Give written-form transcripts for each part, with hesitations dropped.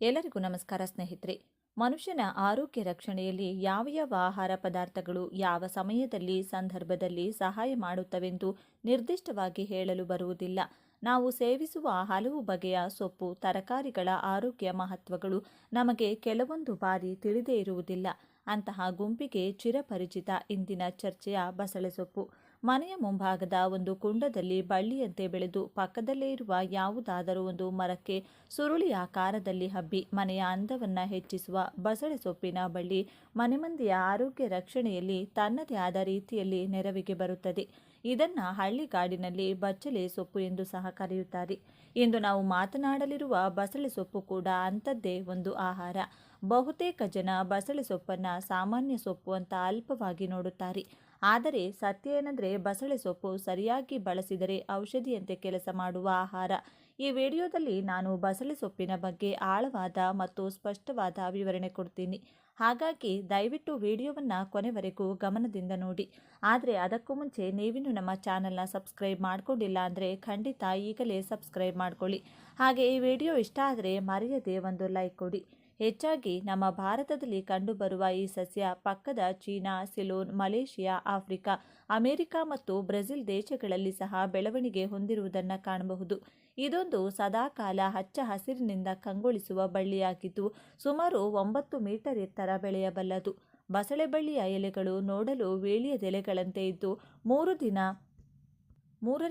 ಎಲ್ಲರಿಗೂ ನಮಸ್ಕಾರ ಸ್ನೇಹಿತರೆ. ಮನುಷ್ಯನ ಆರೋಗ್ಯ ರಕ್ಷಣೆಯಲ್ಲಿ ಯಾವ ಯಾವ ಆಹಾರ ಪದಾರ್ಥಗಳು ಯಾವ ಸಮಯದಲ್ಲಿ ಸಂದರ್ಭದಲ್ಲಿ ಸಹಾಯ ಮಾಡುತ್ತವೆಂದು ನಿರ್ದಿಷ್ಟವಾಗಿ ಹೇಳಲು ಬರುವುದಿಲ್ಲ. ನಾವು ಸೇವಿಸುವ ಹಲವು ಬಗೆಯ ಸೊಪ್ಪು ತರಕಾರಿಗಳ ಆರೋಗ್ಯ ಮಹತ್ವಗಳು ನಮಗೆ ಕೆಲವೊಂದು ಬಾರಿ ತಿಳಿದೇ ಇರುವುದಿಲ್ಲ. ಅಂತಹ ಗುಂಪಿಗೆ ಚಿರಪರಿಚಿತ ಇಂದಿನ ಚರ್ಚೆಯ ಬಸಳೆ ಸೊಪ್ಪು. ಮನೆಯ ಮುಂಭಾಗದ ಒಂದು ಕುಂಡದಲ್ಲಿ ಬಳ್ಳಿಯಂತೆ ಬೆಳೆದು ಪಕ್ಕದಲ್ಲೇ ಇರುವ ಯಾವುದಾದರೂ ಒಂದು ಮರಕ್ಕೆ ಸುರುಳಿ ಆಕಾರದಲ್ಲಿ ಹಬ್ಬಿ ಮನೆಯ ಅಂದವನ್ನು ಹೆಚ್ಚಿಸುವ ಬಸಳೆ ಸೊಪ್ಪಿನ ಬಳ್ಳಿ ಮನೆ ಮಂದಿಯ ಆರೋಗ್ಯ ರಕ್ಷಣೆಯಲ್ಲಿ ತನ್ನದೇ ಆದ ರೀತಿಯಲ್ಲಿ ನೆರವಿಗೆ ಬರುತ್ತದೆ. ಇದನ್ನ ಹಳ್ಳಿಗಾಡಿನಲ್ಲಿ ಬಚ್ಚಲೆ ಸೊಪ್ಪು ಎಂದು ಸಹ ಕರೆಯುತ್ತಾರೆ. ಇಂದು ನಾವು ಮಾತನಾಡಲಿರುವ ಬಸಳೆ ಸೊಪ್ಪು ಕೂಡ ಅಂಥದ್ದೇ ಒಂದು ಆಹಾರ. ಬಹುತೇಕ ಜನ ಬಸಳೆ ಸೊಪ್ಪನ್ನು ಸಾಮಾನ್ಯ ಸೊಪ್ಪು ಅಂತ ಅಲ್ಪವಾಗಿ ನೋಡುತ್ತಾರೆ. ಆದರೆ ಸತ್ಯ ಏನಂದರೆ ಬಸಳೆ ಸೊಪ್ಪು ಸರಿಯಾಗಿ ಬಳಸಿದರೆ ಔಷಧಿಯಂತೆ ಕೆಲಸ ಮಾಡುವ ಆಹಾರ. ಈ ವಿಡಿಯೋದಲ್ಲಿ ನಾನು ಬಸಳೆ ಸೊಪ್ಪಿನ ಬಗ್ಗೆ ಆಳವಾದ ಮತ್ತು ಸ್ಪಷ್ಟವಾದ ವಿವರಣೆ ಕೊಡ್ತೀನಿ. ಹಾಗಾಗಿ ದಯವಿಟ್ಟು ವಿಡಿಯೋವನ್ನು ಕೊನೆವರೆಗೂ ಗಮನದಿಂದ ನೋಡಿ. ಆದರೆ ಅದಕ್ಕೂ ಮುಂಚೆ ನೀವಿನ್ನು ನಮ್ಮ ಚಾನಲ್ನ ಸಬ್ಸ್ಕ್ರೈಬ್ ಮಾಡ್ಕೊಂಡಿಲ್ಲ ಅಂದರೆ ಖಂಡಿತ ಈಗಲೇ ಸಬ್ಸ್ಕ್ರೈಬ್ ಮಾಡ್ಕೊಳ್ಳಿ. ಹಾಗೆ ಈ ವಿಡಿಯೋ ಇಷ್ಟ ಆದರೆ ಮರೆಯದೆ ಒಂದು ಲೈಕ್ ಕೊಡಿ. ಹೆಚ್ಚಾಗಿ ನಮ್ಮ ಭಾರತದಲ್ಲಿ ಕಂಡುಬರುವ ಈ ಸಸ್ಯ ಪಕ್ಕದ China, Ceylon, Malaysia, Africa, America ಮತ್ತು ಬ್ರೆಜಿಲ್ ದೇಶಗಳಲ್ಲಿ ಸಹ ಬೆಳವಣಿಗೆ ಹೊಂದಿರುವುದನ್ನು ಕಾಣಬಹುದು. ಇದೊಂದು ಸದಾಕಾಲ ಹಚ್ಚ ಹಸಿರಿನಿಂದ ಕಂಗೊಳಿಸುವ ಬಳ್ಳಿಯಾಗಿದ್ದು ಸುಮಾರು 9 ಮೀಟರ್ ಎತ್ತರ ಬೆಳೆಯಬಲ್ಲದು. ಬಸಳೆ ಬಳ್ಳಿಯ ಎಲೆಗಳು ನೋಡಲು ವೇಳಿಯದೆಲೆಗಳಂತೆ ಇದ್ದು 3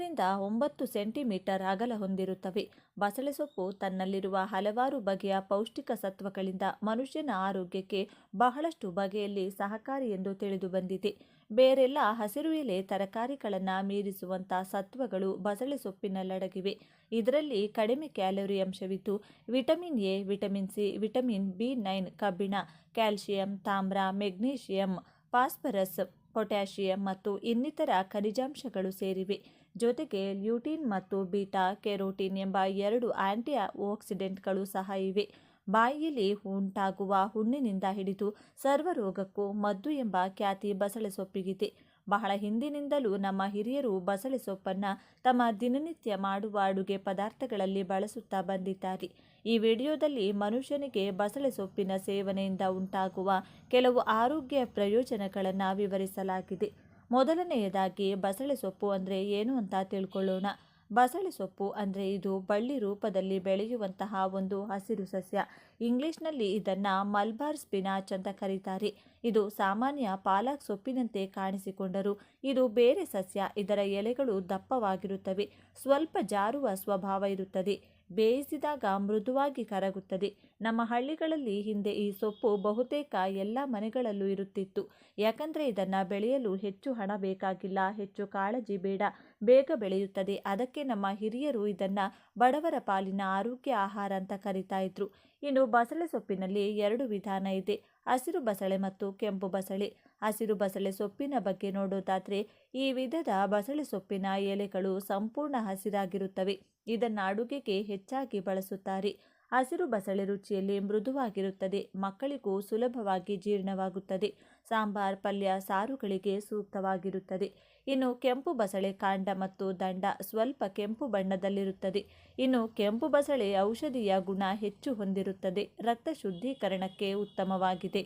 ರಿಂದ 9 ಸೆಂಟಿಮೀಟರ್ ಅಗಲ ಹೊಂದಿರುತ್ತವೆ. ಬಸಳೆ ಸೊಪ್ಪು ತನ್ನಲ್ಲಿರುವ ಹಲವಾರು ಬಗೆಯ ಪೌಷ್ಟಿಕ ಸತ್ವಗಳಿಂದ ಮನುಷ್ಯನ ಆರೋಗ್ಯಕ್ಕೆ ಬಹಳಷ್ಟು ಬಗೆಯಲ್ಲಿ ಸಹಕಾರಿ ಎಂದು ತಿಳಿದು ಬಂದಿದೆ. ಬೇರೆಲ್ಲ ಹಸಿರು ಎಲೆ ತರಕಾರಿಗಳನ್ನು ಮೀರಿಸುವಂಥ ಸತ್ವಗಳು ಬಸಳೆ ಸೊಪ್ಪಿನಲ್ಲಡಗಿವೆ. ಇದರಲ್ಲಿ ಕಡಿಮೆ ಕ್ಯಾಲೋರಿ ಅಂಶವಿದ್ದು vitamin A, vitamin C, vitamin B nine, ಕಬ್ಬಿಣ, ಕ್ಯಾಲ್ಸಿಯಂ, ತಾಮ್ರ, ಮೆಗ್ನೀಷಿಯಂ, ಫಾಸ್ಫರಸ್, ಪೊಟ್ಯಾಷಿಯಂ ಮತ್ತು ಇನ್ನಿತರ ಖನಿಜಾಂಶಗಳು ಸೇರಿವೆ. ಜೊತೆಗೆ ಲ್ಯೂಟಿನ್ ಮತ್ತು ಬೀಟಾ ಕೆರೋಟಿನ್ ಎಂಬ 2 ಆಂಟಿ ಆಕ್ಸಿಡೆಂಟ್ಗಳು ಸಹ ಇವೆ. ಬಾಯಿಯಲ್ಲಿ ಉಂಟಾಗುವ ಹುಣ್ಣಿನಿಂದ ಹಿಡಿದು ಸರ್ವರೋಗಕ್ಕೂ ಮದ್ದು ಎಂಬ ಖ್ಯಾತಿ ಬಸಳೆ ಸೊಪ್ಪಿಗಿದೆ. ಬಹಳ ಹಿಂದಿನಿಂದಲೂ ನಮ್ಮ ಹಿರಿಯರು ಬಸಳೆ ಸೊಪ್ಪನ್ನು ತಮ್ಮ ದಿನನಿತ್ಯ ಮಾಡುವ ಅಡುಗೆ ಪದಾರ್ಥಗಳಲ್ಲಿ ಬಳಸುತ್ತಾ ಬಂದಿದ್ದಾರೆ. ಈ ವಿಡಿಯೋದಲ್ಲಿ ಮನುಷ್ಯನಿಗೆ ಬಸಳೆ ಸೊಪ್ಪಿನ ಸೇವನೆಯಿಂದ ಉಂಟಾಗುವ ಕೆಲವು ಆರೋಗ್ಯ ಪ್ರಯೋಜನಗಳನ್ನು ವಿವರಿಸಲಾಗಿದೆ. ಮೊದಲನೆಯದಾಗಿ ಬಸಳೆ ಸೊಪ್ಪು ಅಂದರೆ ಏನು ಅಂತ ತಿಳ್ಕೊಳ್ಳೋಣ. ಬಸಳೆ ಸೊಪ್ಪು ಅಂದರೆ ಇದು ಬಳ್ಳಿ ರೂಪದಲ್ಲಿ ಬೆಳೆಯುವಂತಹ ಒಂದು ಹಸಿರು ಸಸ್ಯ. ಇಂಗ್ಲಿಷ್ನಲ್ಲಿ ಇದನ್ನು ಮಲ್ಬಾರ್ ಸ್ಪಿನಾಚ್ ಅಂತ ಕರೀತಾರೆ. ಇದು ಸಾಮಾನ್ಯ ಪಾಲಕ್ ಸೊಪ್ಪಿನಂತೆ ಕಾಣಿಸಿಕೊಂಡರೂ ಇದು ಬೇರೆ ಸಸ್ಯ. ಇದರ ಎಲೆಗಳು ದಪ್ಪವಾಗಿರುತ್ತವೆ, ಸ್ವಲ್ಪ ಜಾರುವ ಸ್ವಭಾವ ಇರುತ್ತದೆ, ಬೇಯಿಸಿದಾಗ ಮೃದುವಾಗಿ ಕರಗುತ್ತದೆ. ನಮ್ಮ ಹಳ್ಳಿಗಳಲ್ಲಿ ಹಿಂದೆ ಈ ಸೊಪ್ಪು ಬಹುತೇಕ ಎಲ್ಲ ಮನೆಗಳಲ್ಲೂ ಇರುತ್ತಿತ್ತು. ಯಾಕಂದರೆ ಇದನ್ನು ಬೆಳೆಯಲು ಹೆಚ್ಚು ಹಣ ಬೇಕಾಗಿಲ್ಲ, ಹೆಚ್ಚು ಕಾಳಜಿ ಬೇಡ, ಬೇಗ ಬೆಳೆಯುತ್ತದೆ. ಅದಕ್ಕೆ ನಮ್ಮ ಹಿರಿಯರು ಇದನ್ನು ಬಡವರ ಪಾಲಿನ ಆರೋಗ್ಯ ಆಹಾರ ಅಂತ ಕರೀತಾ ಇದ್ರು. ಇನ್ನು ಬಸಳೆ ಸೊಪ್ಪಿನಲ್ಲಿ 2 ವಿಧಾನ ಇದೆ, ಹಸಿರು ಬಸಳೆ ಮತ್ತು ಕೆಂಪು ಬಸಳೆ. ಹಸಿರು ಬಸಳೆ ಸೊಪ್ಪಿನ ಬಗ್ಗೆ ನೋಡೋದಾದರೆ ಈ ವಿಧದ ಬಸಳೆ ಸೊಪ್ಪಿನ ಎಲೆಗಳು ಸಂಪೂರ್ಣ ಹಸಿರಾಗಿರುತ್ತವೆ. ಇದನ್ನು ಅಡುಗೆಗೆ ಹೆಚ್ಚಾಗಿ ಬಳಸುತ್ತಾರೆ. ಹಸಿರು ಬಸಳೆ ರುಚಿಯಲ್ಲಿ ಮೃದುವಾಗಿರುತ್ತದೆ, ಮಕ್ಕಳಿಗೂ ಸುಲಭವಾಗಿ ಜೀರ್ಣವಾಗುತ್ತದೆ, ಸಾಂಬಾರ್, ಪಲ್ಯ, ಸಾರುಗಳಿಗೆ ಸೂಕ್ತವಾಗಿರುತ್ತದೆ. ಇನ್ನು ಕೆಂಪು ಬಸಳೆ ಕಾಂಡ ಮತ್ತು ದಂಡ ಸ್ವಲ್ಪ ಕೆಂಪು ಬಣ್ಣದಲ್ಲಿರುತ್ತದೆ. ಇನ್ನು ಕೆಂಪು ಬಸಳೆ ಔಷಧೀಯ ಗುಣ ಹೆಚ್ಚು ಹೊಂದಿರುತ್ತದೆ, ರಕ್ತ ಶುದ್ಧೀಕರಣಕ್ಕೆ ಉತ್ತಮವಾಗಿದೆ.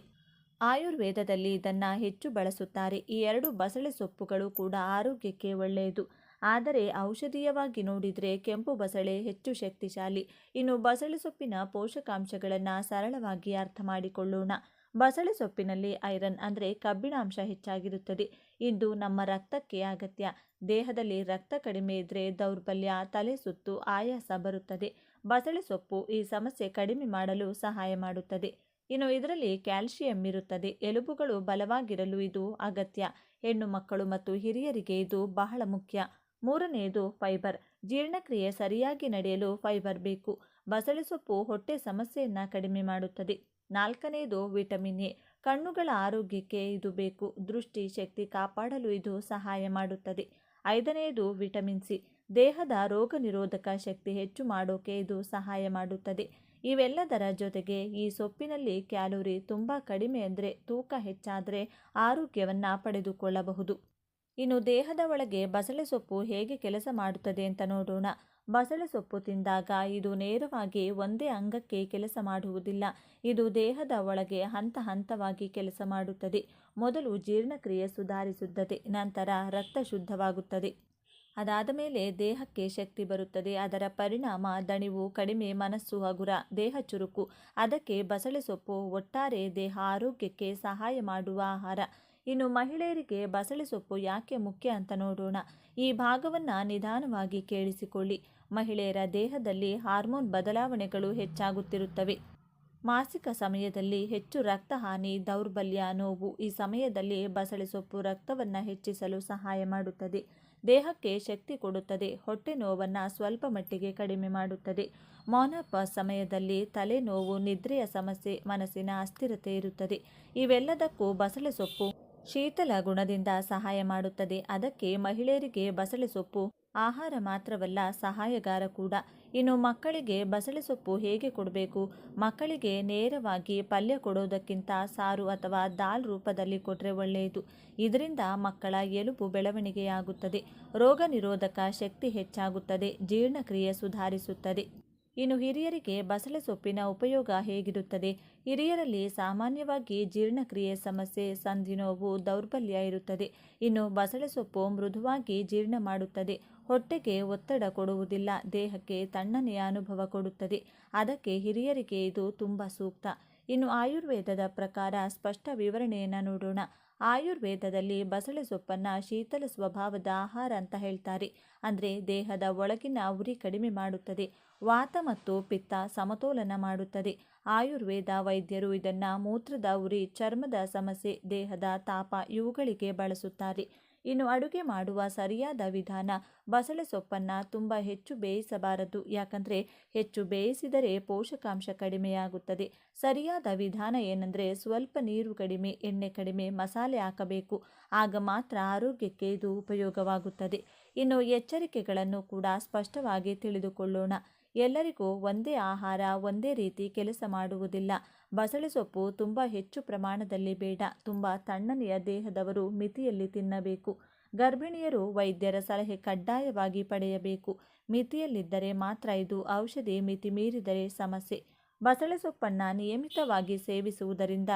ಆಯುರ್ವೇದದಲ್ಲಿ ಇದನ್ನು ಹೆಚ್ಚು ಬಳಸುತ್ತಾರೆ. ಈ 2 ಬಸಳೆ ಸೊಪ್ಪುಗಳು ಕೂಡ ಆರೋಗ್ಯಕ್ಕೆ ಒಳ್ಳೆಯದು. ಆದರೆ ಔಷಧೀಯವಾಗಿ ನೋಡಿದರೆ ಕೆಂಪು ಬಸಳೆ ಹೆಚ್ಚು ಶಕ್ತಿಶಾಲಿ. ಇನ್ನು ಬಸಳೆ ಸೊಪ್ಪಿನ ಪೋಷಕಾಂಶಗಳನ್ನು ಸರಳವಾಗಿ ಅರ್ಥ ಮಾಡಿಕೊಳ್ಳೋಣ. ಬಸಳೆ ಸೊಪ್ಪಿನಲ್ಲಿ ಐರನ್ ಅಂದರೆ ಕಬ್ಬಿಣಾಂಶ ಹೆಚ್ಚಾಗಿರುತ್ತದೆ. ಇದು ನಮ್ಮ ರಕ್ತಕ್ಕೆ ಅಗತ್ಯ. ದೇಹದಲ್ಲಿ ರಕ್ತ ಕಡಿಮೆ ಇದ್ದರೆ ದೌರ್ಬಲ್ಯ, ತಲೆ ಸುತ್ತು, ಆಯಾಸ ಬರುತ್ತದೆ. ಬಸಳೆ ಸೊಪ್ಪು ಈ ಸಮಸ್ಯೆ ಕಡಿಮೆ ಮಾಡಲು ಸಹಾಯ ಮಾಡುತ್ತದೆ. ಇನ್ನು ಇದರಲ್ಲಿ ಕ್ಯಾಲ್ಸಿಯಂ ಇರುತ್ತದೆ. ಎಲುಬುಗಳು ಬಲವಾಗಿರಲು ಇದು ಅಗತ್ಯ. ಹೆಣ್ಣು ಮಕ್ಕಳು ಮತ್ತು ಹಿರಿಯರಿಗೆ ಇದು ಬಹಳ ಮುಖ್ಯ. ಮೂರನೆಯದು ಫೈಬರ್. ಜೀರ್ಣಕ್ರಿಯೆ ಸರಿಯಾಗಿ ನಡೆಯಲು ಫೈಬರ್ ಬೇಕು. ಬಸಳೆ ಸೊಪ್ಪು ಹೊಟ್ಟೆ ಸಮಸ್ಯೆಯನ್ನು ಕಡಿಮೆ ಮಾಡುತ್ತದೆ. ನಾಲ್ಕನೆಯದು ವಿಟಮಿನ್ ಎ. ಕಣ್ಣುಗಳ ಆರೋಗ್ಯಕ್ಕೆ ಇದು ಬೇಕು. ದೃಷ್ಟಿ ಶಕ್ತಿ ಕಾಪಾಡಲು ಇದು ಸಹಾಯ ಮಾಡುತ್ತದೆ. ಐದನೆಯದು ವಿಟಮಿನ್ ಸಿ. ದೇಹದ ರೋಗ ನಿರೋಧಕ ಶಕ್ತಿ ಹೆಚ್ಚು ಮಾಡೋಕೆ ಇದು ಸಹಾಯ ಮಾಡುತ್ತದೆ. ಇವೆಲ್ಲದರ ಜೊತೆಗೆ ಈ ಸೊಪ್ಪಿನಲ್ಲಿ ಕ್ಯಾಲೋರಿ ತುಂಬ ಕಡಿಮೆ ಅಂದರೆ ತೂಕ ಹೆಚ್ಚಾದರೆ ಆರೋಗ್ಯವನ್ನು ಪಡೆದುಕೊಳ್ಳಬಹುದು. ಇನ್ನು ದೇಹದ ಒಳಗೆ ಬಸಳೆ ಸೊಪ್ಪು ಹೇಗೆ ಕೆಲಸ ಮಾಡುತ್ತದೆ ಅಂತ ನೋಡೋಣ. ಬಸಳೆ ಸೊಪ್ಪು ತಿಂದಾಗ ಇದು ನೇರವಾಗಿ ಒಂದೇ ಅಂಗಕ್ಕೆ ಕೆಲಸ ಮಾಡುವುದಿಲ್ಲ. ಇದು ದೇಹದ ಒಳಗೆ ಹಂತ ಹಂತವಾಗಿ ಕೆಲಸ ಮಾಡುತ್ತದೆ. ಮೊದಲು ಜೀರ್ಣಕ್ರಿಯೆ ಸುಧಾರಿಸುತ್ತದೆ, ನಂತರ ರಕ್ತ ಶುದ್ಧವಾಗುತ್ತದೆ. ಅದಾದ ಮೇಲೆ ದೇಹಕ್ಕೆ ಶಕ್ತಿ ಬರುತ್ತದೆ. ಅದರ ಪರಿಣಾಮ ದಣಿವು ಕಡಿಮೆ, ಮನಸ್ಸು ಹಗುರ, ದೇಹ ಚುರುಕು. ಅದಕ್ಕೆ ಬಸಳೆ ಸೊಪ್ಪು ಒಟ್ಟಾರೆ ದೇಹ ಆರೋಗ್ಯಕ್ಕೆ ಸಹಾಯ ಮಾಡುವ ಆಹಾರ. ಇನ್ನು ಮಹಿಳೆಯರಿಗೆ ಬಸಳೆ ಸೊಪ್ಪು ಯಾಕೆ ಮುಖ್ಯ ಅಂತ ನೋಡೋಣ. ಈ ಭಾಗವನ್ನು ನಿಧಾನವಾಗಿ ಕೇಳಿಸಿಕೊಳ್ಳಿ. ಮಹಿಳೆಯರ ದೇಹದಲ್ಲಿ ಹಾರ್ಮೋನ್ ಬದಲಾವಣೆಗಳು ಹೆಚ್ಚಾಗುತ್ತಿರುತ್ತವೆ. ಮಾಸಿಕ ಸಮಯದಲ್ಲಿ ಹೆಚ್ಚು ರಕ್ತಹಾನಿ, ದೌರ್ಬಲ್ಯ, ನೋವು. ಈ ಸಮಯದಲ್ಲಿ ಬಸಳೆ ಸೊಪ್ಪು ರಕ್ತವನ್ನು ಹೆಚ್ಚಿಸಲು ಸಹಾಯ ಮಾಡುತ್ತದೆ, ದೇಹಕ್ಕೆ ಶಕ್ತಿ ಕೊಡುತ್ತದೆ, ಹೊಟ್ಟೆ ನೋವನ್ನು ಸ್ವಲ್ಪ ಮಟ್ಟಿಗೆ ಕಡಿಮೆ ಮಾಡುತ್ತದೆ. ಮೊನಪಾಸ್ ಸಮಯದಲ್ಲಿ ತಲೆನೋವು, ನಿದ್ರೆಯ ಸಮಸ್ಯೆ, ಮನಸ್ಸಿನ ಅಸ್ಥಿರತೆ ಇರುತ್ತದೆ. ಇವೆಲ್ಲದಕ್ಕೂ ಬಸಳೆ ಸೊಪ್ಪು ಶೀತಲ ಗುಣದಿಂದ ಸಹಾಯ ಮಾಡುತ್ತದೆ. ಅದಕ್ಕೆ ಮಹಿಳೆಯರಿಗೆ ಬಸಳೆ ಸೊಪ್ಪು ಆಹಾರ ಮಾತ್ರವಲ್ಲ, ಸಹಾಯಗಾರ ಕೂಡ. ಇನ್ನು ಮಕ್ಕಳಿಗೆ ಬಸಳೆ ಸೊಪ್ಪು ಹೇಗೆ ಕೊಡಬೇಕು? ಮಕ್ಕಳಿಗೆ ನೇರವಾಗಿ ಪಲ್ಯ ಕೊಡೋದಕ್ಕಿಂತ ಸಾರು ಅಥವಾ ದಾಲ್ ರೂಪದಲ್ಲಿ ಕೊಟ್ಟರೆ ಒಳ್ಳೆಯದು. ಇದರಿಂದ ಮಕ್ಕಳ ಎಲುಬು ಬೆಳವಣಿಗೆಯಾಗುತ್ತದೆ, ರೋಗ ನಿರೋಧಕ ಶಕ್ತಿ ಹೆಚ್ಚಾಗುತ್ತದೆ, ಜೀರ್ಣಕ್ರಿಯೆ ಸುಧಾರಿಸುತ್ತದೆ. ಇನ್ನು ಹಿರಿಯರಿಗೆ ಬಸಳೆ ಸೊಪ್ಪಿನ ಉಪಯೋಗ ಹೇಗಿರುತ್ತದೆ? ಹಿರಿಯರಲ್ಲಿ ಸಾಮಾನ್ಯವಾಗಿ ಜೀರ್ಣಕ್ರಿಯೆ ಸಮಸ್ಯೆ, ಸಂಧಿ ನೋವು, ದೌರ್ಬಲ್ಯ ಇರುತ್ತದೆ. ಇನ್ನು ಬಸಳೆ ಸೊಪ್ಪು ಮೃದುವಾಗಿ ಜೀರ್ಣ ಮಾಡುತ್ತದೆ, ಹೊಟ್ಟೆಗೆ ಒತ್ತಡ ಕೊಡುವುದಿಲ್ಲ, ದೇಹಕ್ಕೆ ತಣ್ಣನೆಯ ಅನುಭವ ಕೊಡುತ್ತದೆ. ಅದಕ್ಕೆ ಹಿರಿಯರಿಗೆ ಇದು ತುಂಬ ಸೂಕ್ತ. ಇನ್ನು ಆಯುರ್ವೇದದ ಪ್ರಕಾರ ಸ್ಪಷ್ಟ ವಿವರಣೆಯನ್ನು ನೋಡೋಣ. ಆಯುರ್ವೇದದಲ್ಲಿ ಬಸಳೆ ಸೊಪ್ಪನ್ನು ಶೀತಲ ಸ್ವಭಾವದ ಆಹಾರ ಅಂತ ಹೇಳ್ತಾರೆ. ಅಂದರೆ ದೇಹದ ಒಳಗಿನ ಉರಿ ಕಡಿಮೆ ಮಾಡುತ್ತದೆ, ವಾತ ಮತ್ತು ಪಿತ್ತ ಸಮತೋಲನ ಮಾಡುತ್ತದೆ. ಆಯುರ್ವೇದ ವೈದ್ಯರು ಇದನ್ನು ಮೂತ್ರದ ಉರಿ, ಚರ್ಮದ ಸಮಸ್ಯೆ, ದೇಹದ ತಾಪ ಇವುಗಳಿಗೆ ಬಳಸುತ್ತಾರೆ. ಇನ್ನು ಅಡುಗೆ ಮಾಡುವ ಸರಿಯಾದ ವಿಧಾನ. ಬಸಳೆ ಸೊಪ್ಪನ್ನು ತುಂಬ ಹೆಚ್ಚು ಬೇಯಿಸಬಾರದು, ಯಾಕಂದರೆ ಹೆಚ್ಚು ಬೇಯಿಸಿದರೆ ಪೋಷಕಾಂಶ ಕಡಿಮೆಯಾಗುತ್ತದೆ. ಸರಿಯಾದ ವಿಧಾನ ಏನಂದರೆ ಸ್ವಲ್ಪ ನೀರು ಕಡಿಮೆ, ಎಣ್ಣೆ ಕಡಿಮೆ, ಮಸಾಲೆ ಹಾಕಬೇಕು. ಆಗ ಮಾತ್ರ ಆರೋಗ್ಯಕ್ಕೆ ಇದು ಉಪಯೋಗವಾಗುತ್ತದೆ. ಇನ್ನು ಎಚ್ಚರಿಕೆಗಳನ್ನು ಕೂಡ ಸ್ಪಷ್ಟವಾಗಿ ತಿಳಿದುಕೊಳ್ಳೋಣ. ಎಲ್ಲರಿಗೂ ಒಂದೇ ಆಹಾರ ಒಂದೇ ರೀತಿ ಕೆಲಸ ಮಾಡುವುದಿಲ್ಲ. ಬಸಳೆ ಸೊಪ್ಪು ತುಂಬ ಹೆಚ್ಚು ಪ್ರಮಾಣದಲ್ಲಿ ಬೇಡ. ತುಂಬ ತಣ್ಣನೆಯ ದೇಹದವರು ಮಿತಿಯಲ್ಲಿ ತಿನ್ನಬೇಕು. ಗರ್ಭಿಣಿಯರು ವೈದ್ಯರ ಸಲಹೆ ಕಡ್ಡಾಯವಾಗಿ ಪಡೆಯಬೇಕು. ಮಿತಿಯಲ್ಲಿದ್ದರೆ ಮಾತ್ರ ಇದು ಔಷಧಿ, ಮಿತಿ ಮೀರಿದರೆ ಸಮಸ್ಯೆ. ಬಸಳೆ ಸೊಪ್ಪನ್ನು ನಿಯಮಿತವಾಗಿ ಸೇವಿಸುವುದರಿಂದ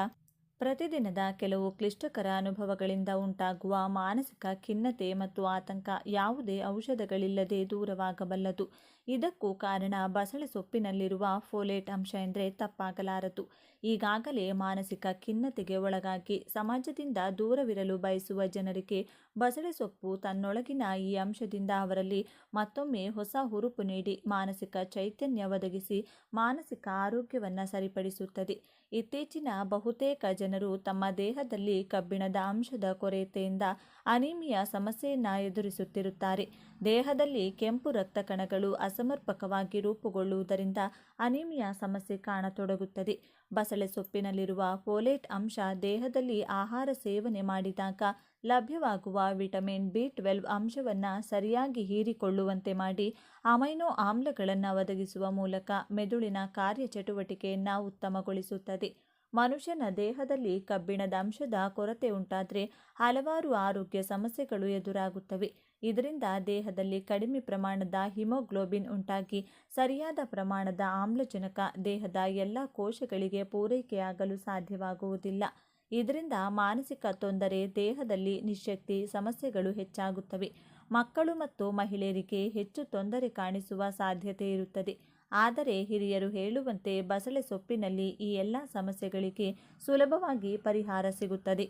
ಪ್ರತಿದಿನದ ಕೆಲವು ಕ್ಲಿಷ್ಟಕರ ಅನುಭವಗಳಿಂದ ಉಂಟಾಗುವ ಮಾನಸಿಕ ಖಿನ್ನತೆ ಮತ್ತು ಆತಂಕ ಯಾವುದೇ ಔಷಧಗಳಿಲ್ಲದೆ ದೂರವಾಗಬಲ್ಲದು. ಇದಕ್ಕೂ ಕಾರಣ ಬಸಳೆ ಸೊಪ್ಪಿನಲ್ಲಿರುವ ಫೋಲೇಟ್ ಅಂಶ ಎಂದರೆ ತಪ್ಪಾಗಲಾರದು. ಈಗಾಗಲೇ ಮಾನಸಿಕ ಖಿನ್ನತೆಗೆ ಒಳಗಾಗಿ ಸಮಾಜದಿಂದ ದೂರವಿರಲು ಬಯಸುವ ಜನರಿಗೆ ಬಸಳೆ ಸೊಪ್ಪು ತನ್ನೊಳಗಿನ ಈ ಅಂಶದಿಂದ ಅವರಲ್ಲಿ ಮತ್ತೊಮ್ಮೆ ಹೊಸ ಹುರುಪು ನೀಡಿ ಮಾನಸಿಕ ಚೈತನ್ಯ ಒದಗಿಸಿ ಮಾನಸಿಕ ಆರೋಗ್ಯವನ್ನು ಸರಿಪಡಿಸುತ್ತದೆ. ಇತ್ತೀಚಿನ ಬಹುತೇಕ ಜನರು ತಮ್ಮ ದೇಹದಲ್ಲಿ ಕಬ್ಬಿಣದ ಅಂಶದ ಕೊರತೆಯಿಂದ ಅನೀಮಿಯಾ ಸಮಸ್ಯೆಯನ್ನು ಎದುರಿಸುತ್ತಿರುತ್ತಾರೆ. ದೇಹದಲ್ಲಿ ಕೆಂಪು ರಕ್ತ ಕಣಗಳು ಅಸಮರ್ಪಕವಾಗಿ ರೂಪುಗೊಳ್ಳುವುದರಿಂದ ಅನೀಮಿಯಾ ಸಮಸ್ಯೆ ಕಾಣತೊಡಗುತ್ತದೆ. ಬಸಳೆ ಸೊಪ್ಪಿನಲ್ಲಿರುವ ಫೋಲೇಟ್ ಅಂಶ ದೇಹದಲ್ಲಿ ಆಹಾರ ಸೇವನೆ ಮಾಡಿದಾಗ ಲಭ್ಯವಾಗುವ ವಿಟಮಿನ್ ಬಿ12 ಅಂಶವನ್ನು ಸರಿಯಾಗಿ ಹೀರಿಕೊಳ್ಳುವಂತೆ ಮಾಡಿ ಅಮೈನೋ ಆಮ್ಲಗಳನ್ನು ಒದಗಿಸುವ ಮೂಲಕ ಮೆದುಳಿನ ಕಾರ್ಯಚಟುವಟಿಕೆಯನ್ನು ಉತ್ತಮಗೊಳಿಸುತ್ತದೆ. ಮನುಷ್ಯನ ದೇಹದಲ್ಲಿ ಕಬ್ಬಿಣದ ಅಂಶದ ಕೊರತೆ ಉಂಟಾದರೆ ಹಲವಾರು ಆರೋಗ್ಯ ಸಮಸ್ಯೆಗಳು ಎದುರಾಗುತ್ತವೆ. ಇದರಿಂದ ದೇಹದಲ್ಲಿ ಕಡಿಮೆ ಪ್ರಮಾಣದ ಹಿಮೋಗ್ಲೋಬಿನ್ ಉಂಟಾಗಿ ಸರಿಯಾದ ಪ್ರಮಾಣದ ಆಮ್ಲಜನಕ ದೇಹದ ಎಲ್ಲ ಕೋಶಗಳಿಗೆ ಪೂರೈಕೆಯಾಗಲು ಸಾಧ್ಯವಾಗುವುದಿಲ್ಲ. ಇದರಿಂದ ಮಾನಸಿಕ ತೊಂದರೆ, ದೇಹದಲ್ಲಿ ನಿಶ್ಶಕ್ತಿ ಸಮಸ್ಯೆಗಳು ಹೆಚ್ಚಾಗುತ್ತವೆ. ಮಕ್ಕಳು ಮತ್ತು ಮಹಿಳೆಯರಿಗೆ ಹೆಚ್ಚು ತೊಂದರೆ ಕಾಣಿಸುವ ಸಾಧ್ಯತೆ ಇರುತ್ತದೆ. ಆದರೆ ಹಿರಿಯರು ಹೇಳುವಂತೆ ಬಸಳೆ ಸೊಪ್ಪಿನಲ್ಲಿ ಈ ಎಲ್ಲ ಸಮಸ್ಯೆಗಳಿಗೆ ಸುಲಭವಾಗಿ ಪರಿಹಾರ ಸಿಗುತ್ತದೆ.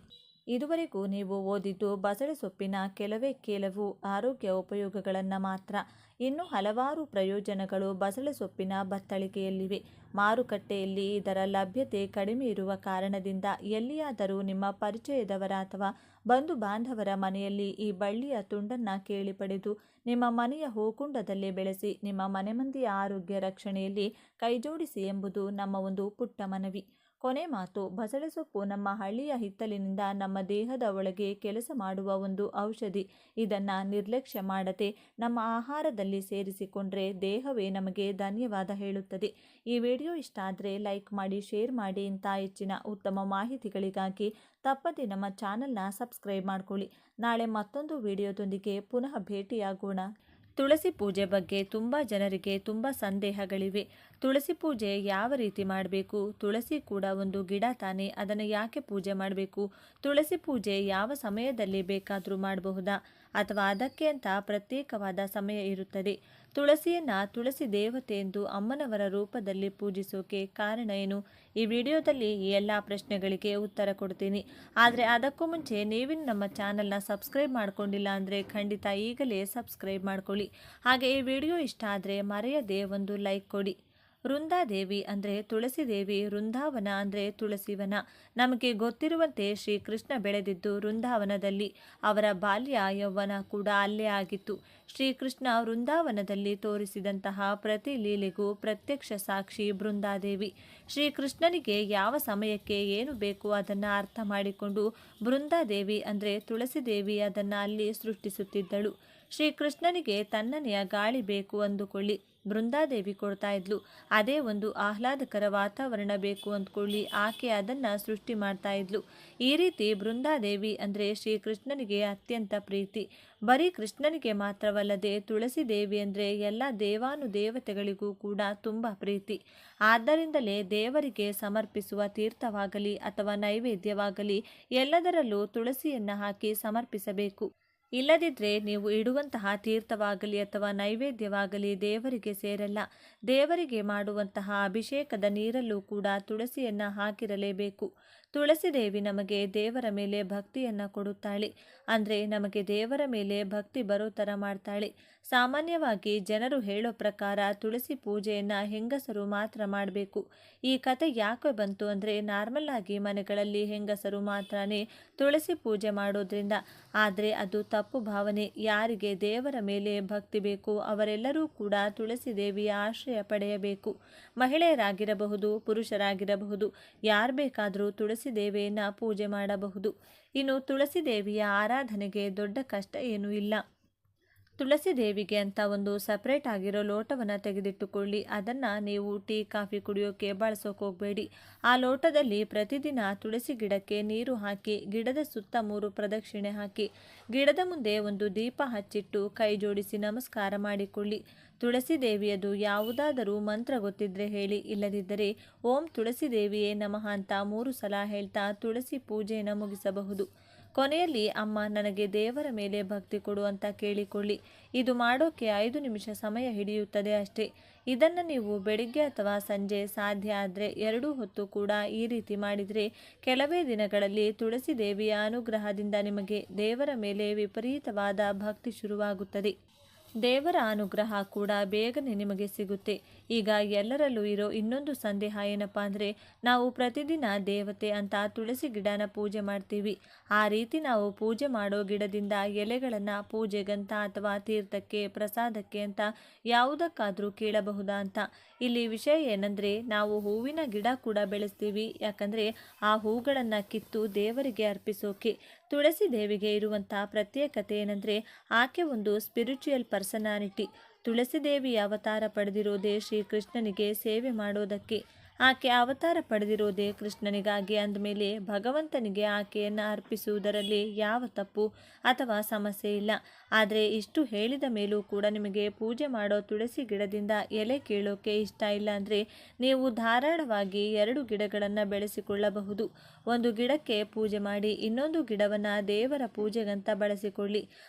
ಇದುವರೆಗೂ ನೀವು ಓದಿದ್ದು ಬಸಳೆ ಸೊಪ್ಪಿನ ಕೆಲವು ಆರೋಗ್ಯ ಉಪಯೋಗಗಳನ್ನು ಮಾತ್ರ. ಇನ್ನೂ ಹಲವಾರು ಪ್ರಯೋಜನಗಳು ಬಸಳೆ ಸೊಪ್ಪಿನ ಬತ್ತಳಿಕೆಯಲ್ಲಿವೆ. ಮಾರುಕಟ್ಟೆಯಲ್ಲಿ ಇದರ ಲಭ್ಯತೆ ಕಡಿಮೆ ಇರುವ ಕಾರಣದಿಂದ ಎಲ್ಲಿಯಾದರೂ ನಿಮ್ಮ ಪರಿಚಯದವರ ಅಥವಾ ಬಂಧು ಬಾಂಧವರ ಮನೆಯಲ್ಲಿ ಈ ಬಳ್ಳಿಯ ತುಂಡನ್ನು ಕೇಳಿ ಪಡೆದು ನಿಮ್ಮ ಮನೆಯ ಹೂಕುಂಡದಲ್ಲೇ ಬೆಳೆಸಿ ನಿಮ್ಮ ಮನೆ ಮಂದಿಯ ಆರೋಗ್ಯ ರಕ್ಷಣೆಯಲ್ಲಿ ಕೈಜೋಡಿಸಿ ಎಂಬುದು ನಮ್ಮ ಒಂದು ಪುಟ್ಟ ಮನವಿ. ಕೊನೆ ಮಾತು. ಬಸಳೆ ಸೊಪ್ಪು ನಮ್ಮ ಹಳ್ಳಿಯ ಹಿತ್ತಲಿನಿಂದ ನಮ್ಮ ದೇಹದ ಒಳಗೆ ಕೆಲಸ ಮಾಡುವ ಒಂದು ಔಷಧಿ. ಇದನ್ನು ನಿರ್ಲಕ್ಷ್ಯ ಮಾಡದೆ ನಮ್ಮ ಆಹಾರದಲ್ಲಿ ಸೇರಿಸಿಕೊಂಡ್ರೆ ದೇಹವೇ ನಮಗೆ ಧನ್ಯವಾದ ಹೇಳುತ್ತದೆ. ಈ ವಿಡಿಯೋ ಇಷ್ಟ ಆದರೆ ಲೈಕ್ ಮಾಡಿ, ಶೇರ್ ಮಾಡಿ. ಇಂಥ ಹೆಚ್ಚಿನ ಉತ್ತಮ ಮಾಹಿತಿಗಳಿಗಾಗಿ ತಪ್ಪದೆ ನಮ್ಮ ಚಾನಲ್ನ ಸಬ್ಸ್ಕ್ರೈಬ್ ಮಾಡ್ಕೊಳ್ಳಿ. ನಾಳೆ ಮತ್ತೊಂದು ವಿಡಿಯೋದೊಂದಿಗೆ ಪುನಃ ಭೇಟಿಯಾಗೋಣ. ತುಳಸಿ ಪೂಜೆ ಬಗ್ಗೆ ತುಂಬ ಜನರಿಗೆ ತುಂಬ ಸಂದೇಹಗಳಿವೆ. ತುಳಸಿ ಪೂಜೆ ಯಾವ ರೀತಿ ಮಾಡಬೇಕು? ತುಳಸಿ ಕೂಡ ಒಂದು ಗಿಡ ತಾನೇ, ಅದನ್ನು ಯಾಕೆ ಪೂಜೆ ಮಾಡಬೇಕು? ತುಳಸಿ ಪೂಜೆ ಯಾವ ಸಮಯದಲ್ಲಿ ಬೇಕಾದರೂ ಮಾಡಬಹುದಾ? ಅಥವಾ ಅದಕ್ಕೆ ಅಂತ ಪ್ರತ್ಯೇಕವಾದ ಸಮಯ ಇರುತ್ತದೆ? ತುಳಸಿಯನ್ನು ತುಳಸಿ ದೇವತೆ ಎಂದು ಅಮ್ಮನವರ ರೂಪದಲ್ಲಿ ಪೂಜಿಸೋಕೆ ಕಾರಣ ಏನು? ಈ ವಿಡಿಯೋದಲ್ಲಿ ಈ ಎಲ್ಲ ಪ್ರಶ್ನೆಗಳಿಗೆ ಉತ್ತರ ಕೊಡ್ತೀನಿ. ಆದರೆ ಅದಕ್ಕೂ ಮುಂಚೆ ನೀವಿನ್ನು ನಮ್ಮ ಚಾನಲ್ನ ಸಬ್ಸ್ಕ್ರೈಬ್ ಮಾಡ್ಕೊಂಡಿಲ್ಲ ಅಂದರೆ ಖಂಡಿತ ಈಗಲೇ ಸಬ್ಸ್ಕ್ರೈಬ್ ಮಾಡ್ಕೊಳ್ಳಿ. ಹಾಗೆ ಈ ವಿಡಿಯೋ ಇಷ್ಟ ಆದರೆ ಮರೆಯದೆ ಒಂದು ಲೈಕ್ ಕೊಡಿ. ವೃಂದಾದೇವಿ ಅಂದರೆ ತುಳಸಿ ದೇವಿ, ವೃಂದಾವನ ಅಂದರೆ ತುಳಸಿವನ. ನಮಗೆ ಗೊತ್ತಿರುವಂತೆ ಶ್ರೀಕೃಷ್ಣ ಬೆಳೆದಿದ್ದು ವೃಂದಾವನದಲ್ಲಿ. ಅವರ ಬಾಲ್ಯ ಯೌವನ ಕೂಡ ಅಲ್ಲೇ ಆಗಿತ್ತು. ಶ್ರೀಕೃಷ್ಣ ವೃಂದಾವನದಲ್ಲಿ ತೋರಿಸಿದಂತಹ ಪ್ರತಿ ಲೀಲೆಗೂ ಪ್ರತ್ಯಕ್ಷ ಸಾಕ್ಷಿ ಬೃಂದಾದೇವಿ. ಶ್ರೀಕೃಷ್ಣನಿಗೆ ಯಾವ ಸಮಯಕ್ಕೆ ಏನು ಬೇಕು ಅದನ್ನು ಅರ್ಥ ಮಾಡಿಕೊಂಡು ಬೃಂದಾದೇವಿ ಅಂದರೆ ತುಳಸಿ ದೇವಿ ಅದನ್ನು ಅಲ್ಲಿ ಸೃಷ್ಟಿಸುತ್ತಿದ್ದಳು. ಶ್ರೀಕೃಷ್ಣನಿಗೆ ತಣ್ಣನೆಯ ಗಾಳಿ ಬೇಕು ಅಂದುಕೊಳ್ಳಿ, ಬೃಂದಾದೇವಿ ಕೊಡ್ತಾ ಇದ್ಲು. ಅದೇ ಒಂದು ಆಹ್ಲಾದಕರ ವಾತಾವರಣ ಬೇಕು ಅಂದ್ಕೊಳ್ಳಿ, ಆಕೆ ಅದನ್ನು ಸೃಷ್ಟಿ ಮಾಡ್ತಾ ಇದ್ಲು. ಈ ರೀತಿ ಬೃಂದಾದೇವಿ ಅಂದರೆ ಶ್ರೀಕೃಷ್ಣನಿಗೆ ಅತ್ಯಂತ ಪ್ರೀತಿ. ಬರೀ ಕೃಷ್ಣನಿಗೆ ಮಾತ್ರವಲ್ಲದೆ ತುಳಸಿ ದೇವಿ ಅಂದರೆ ಎಲ್ಲ ದೇವಾನುದೇವತೆಗಳಿಗೂ ಕೂಡ ತುಂಬ ಪ್ರೀತಿ. ಆದ್ದರಿಂದಲೇ ದೇವರಿಗೆ ಸಮರ್ಪಿಸುವ ತೀರ್ಥವಾಗಲಿ ಅಥವಾ ನೈವೇದ್ಯವಾಗಲಿ ಎಲ್ಲದರಲ್ಲೂ ತುಳಸಿಯನ್ನು ಹಾಕಿ ಸಮರ್ಪಿಸಬೇಕು. ಇಲ್ಲದಿದ್ದರೆ ನೀವು ಇಡುವಂತಹ ತೀರ್ಥವಾಗಲಿ ಅಥವಾ ನೈವೇದ್ಯವಾಗಲಿ ದೇವರಿಗೆ ಸೇರಲ್ಲ. ದೇವರಿಗೆ ಮಾಡುವಂತಹ ಅಭಿಷೇಕದ ನೀರಲ್ಲೂ ಕೂಡ ತುಳಸಿಯನ್ನು ಹಾಕಿರಲೇಬೇಕು. ತುಳಸಿ ದೇವಿ ನಮಗೆ ದೇವರ ಮೇಲೆ ಭಕ್ತಿಯನ್ನು ಕೊಡುತ್ತಾಳೆ. ಅಂದರೆ ನಮಗೆ ದೇವರ ಮೇಲೆ ಭಕ್ತಿ ಬರೋ ಥರ ಮಾಡ್ತಾಳೆ. ಸಾಮಾನ್ಯವಾಗಿ ಜನರು ಹೇಳೋ ಪ್ರಕಾರ ತುಳಸಿ ಪೂಜೆಯನ್ನು ಹೆಂಗಸರು ಮಾತ್ರ ಮಾಡಬೇಕು. ಈ ಕತೆ ಯಾಕೆ ಬಂತು ಅಂದರೆ ನಾರ್ಮಲ್ ಆಗಿ ಮನೆಗಳಲ್ಲಿ ಹೆಂಗಸರು ಮಾತ್ರನೇ ತುಳಸಿ ಪೂಜೆ ಮಾಡೋದ್ರಿಂದ. ಆದರೆ ಅದು ತಪ್ಪು ಭಾವನೆ. ಯಾರಿಗೆ ದೇವರ ಮೇಲೆ ಭಕ್ತಿ ಬೇಕು ಅವರೆಲ್ಲರೂ ಕೂಡ ತುಳಸಿ ದೇವಿಯ ಆಶ್ರಯ ಪಡೆಯಬೇಕು. ಮಹಿಳೆಯರಾಗಿರಬಹುದು, ಪುರುಷರಾಗಿರಬಹುದು, ಯಾರು ಬೇಕಾದರೂ ತುಳಸಿ ದೇವಿಯನ್ನು ಪೂಜೆ ಮಾಡಬಹುದು. ಇನ್ನು ತುಳಸಿ ದೇವಿಯ ಆರಾಧನೆಗೆ ದೊಡ್ಡ ಕಷ್ಟ ಏನೂ ಇಲ್ಲ. ತುಳಸಿ ದೇವಿಗೆ ಅಂತ ಒಂದು ಸಪ್ರೇಟ್ ಆಗಿರೋ ಲೋಟವನ್ನು ತೆಗೆದಿಟ್ಟುಕೊಳ್ಳಿ. ಅದನ್ನು ನೀವು ಟೀ ಕಾಫಿ ಕುಡಿಯೋಕೆ ಬಳಸೋಕೆ ಹೋಗಬೇಡಿ. ಆ ಲೋಟದಲ್ಲಿ ಪ್ರತಿದಿನ ತುಳಸಿ ಗಿಡಕ್ಕೆ ನೀರು ಹಾಕಿ ಗಿಡದ ಸುತ್ತ 3 ಪ್ರದಕ್ಷಿಣೆ ಹಾಕಿ ಗಿಡದ ಮುಂದೆ ಒಂದು ದೀಪ ಹಚ್ಚಿಟ್ಟು ಕೈ ಜೋಡಿಸಿ ನಮಸ್ಕಾರ ಮಾಡಿಕೊಳ್ಳಿ. ತುಳಸಿ ದೇವಿಯದು ಯಾವುದಾದರೂ ಮಂತ್ರ ಗೊತ್ತಿದ್ರೆ ಹೇಳಿ, ಇಲ್ಲದಿದ್ದರೆ ಓಂ ತುಳಸಿ ದೇವಿಯೇ ನಮಃ ಅಂತ 3 ಸಲ ಹೇಳ್ತಾ ತುಳಸಿ ಪೂಜೆಯನ್ನು ಮುಗಿಸಬಹುದು. ಕೊನೆಯಲ್ಲಿ ಅಮ್ಮ ನನಗೆ ದೇವರ ಮೇಲೆ ಭಕ್ತಿ ಕೊಡು ಅಂತ ಕೇಳಿಕೊಳ್ಳಿ. ಇದು ಮಾಡೋಕ್ಕೆ 5 ನಿಮಿಷ ಸಮಯ ಹಿಡಿಯುತ್ತದೆ ಅಷ್ಟೇ. ಇದನ್ನು ನೀವು ಬೆಳಿಗ್ಗೆ ಅಥವಾ ಸಂಜೆ ಸಾಧ್ಯ ಆದರೆ 2 ಹೊತ್ತು ಕೂಡ ಈ ರೀತಿ ಮಾಡಿದರೆ ಕೆಲವೇ ದಿನಗಳಲ್ಲಿ ತುಳಸಿ ದೇವಿಯ ಅನುಗ್ರಹದಿಂದ ನಿಮಗೆ ದೇವರ ಮೇಲೆ ವಿಪರೀತವಾದ ಭಕ್ತಿ ಶುರುವಾಗುತ್ತದೆ. ದೇವರ ಅನುಗ್ರಹ ಕೂಡ ಬೇಗನೆ ನಿಮಗೆ ಸಿಗುತ್ತೆ. ಈಗ ಎಲ್ಲರಲ್ಲೂ ಇರೋ ಇನ್ನೊಂದು ಸಂದೇಹ ಏನಪ್ಪ ಅಂದರೆ, ನಾವು ಪ್ರತಿದಿನ ದೇವತೆ ಅಂತ ತುಳಸಿ ಗಿಡನ ಪೂಜೆ ಮಾಡ್ತೀವಿ. ಆ ರೀತಿ ನಾವು ಪೂಜೆ ಮಾಡೋ ಗಿಡದಿಂದ ಎಲೆಗಳನ್ನು ಪೂಜೆಗಂತ ಅಥವಾ ತೀರ್ಥಕ್ಕೆ ಪ್ರಸಾದಕ್ಕೆ ಅಂತ ಯಾವುದಕ್ಕಾದರೂ ಕೀಳಬಹುದಾ ಅಂತ. ಇಲ್ಲಿ ವಿಷಯ ಏನಂದರೆ, ನಾವು ಹೂವಿನ ಗಿಡ ಕೂಡ ಬೆಳೆಸ್ತೀವಿ. ಯಾಕಂದರೆ ಆ ಹೂಗಳನ್ನು ಕಿತ್ತು ದೇವರಿಗೆ ಅರ್ಪಿಸೋಕೆ. ತುಳಸಿ ದೇವಿಗೆ ಇರುವಂಥ ಪ್ರತ್ಯೇಕತೆ ಏನಂದರೆ, ಆಕೆ ಒಂದು ಸ್ಪಿರಿಚುವಲ್ ಪರ್ಸನಾಲಿಟಿ. ತುಳಸಿ ದೇವಿ ಅವತಾರ ಪಡೆದಿರೋದೇ ಶ್ರೀಕೃಷ್ಣನಿಗೆ ಸೇವೆ ಮಾಡೋದಕ್ಕೆ. ಆಕೆ ಅವತಾರ ಪಡೆದಿರೋದೇ ಕೃಷ್ಣನಿಗಾಗಿ. ಅಂದಮೇಲೆ ಭಗವಂತನಿಗೆ ಆಕೆಯನ್ನು ಅರ್ಪಿಸುವುದರಲ್ಲಿ ಯಾವ ತಪ್ಪು ಅಥವಾ ಸಮಸ್ಯೆ ಇಲ್ಲ. ಆದರೆ ಇಷ್ಟು ಹೇಳಿದ ಮೇಲೂ ಕೂಡ ನಿಮಗೆ ಪೂಜೆ ಮಾಡೋ ತುಳಸಿ ಗಿಡದಿಂದ ಎಲೆ ಕೀಳೋಕೆ ಇಷ್ಟ ಇಲ್ಲ ಅಂದರೆ ನೀವು ಧಾರಾಳವಾಗಿ 2 ಗಿಡಗಳನ್ನು ಬೆಳೆಸಿಕೊಳ್ಳಬಹುದು. ಒಂದು ಗಿಡಕ್ಕೆ ಪೂಜೆ ಮಾಡಿ, ಇನ್ನೊಂದು ಗಿಡವನ್ನು ದೇವರ ಪೂಜೆಗಂತ ಬಳಸಿಕೊಳ್ಳಿ.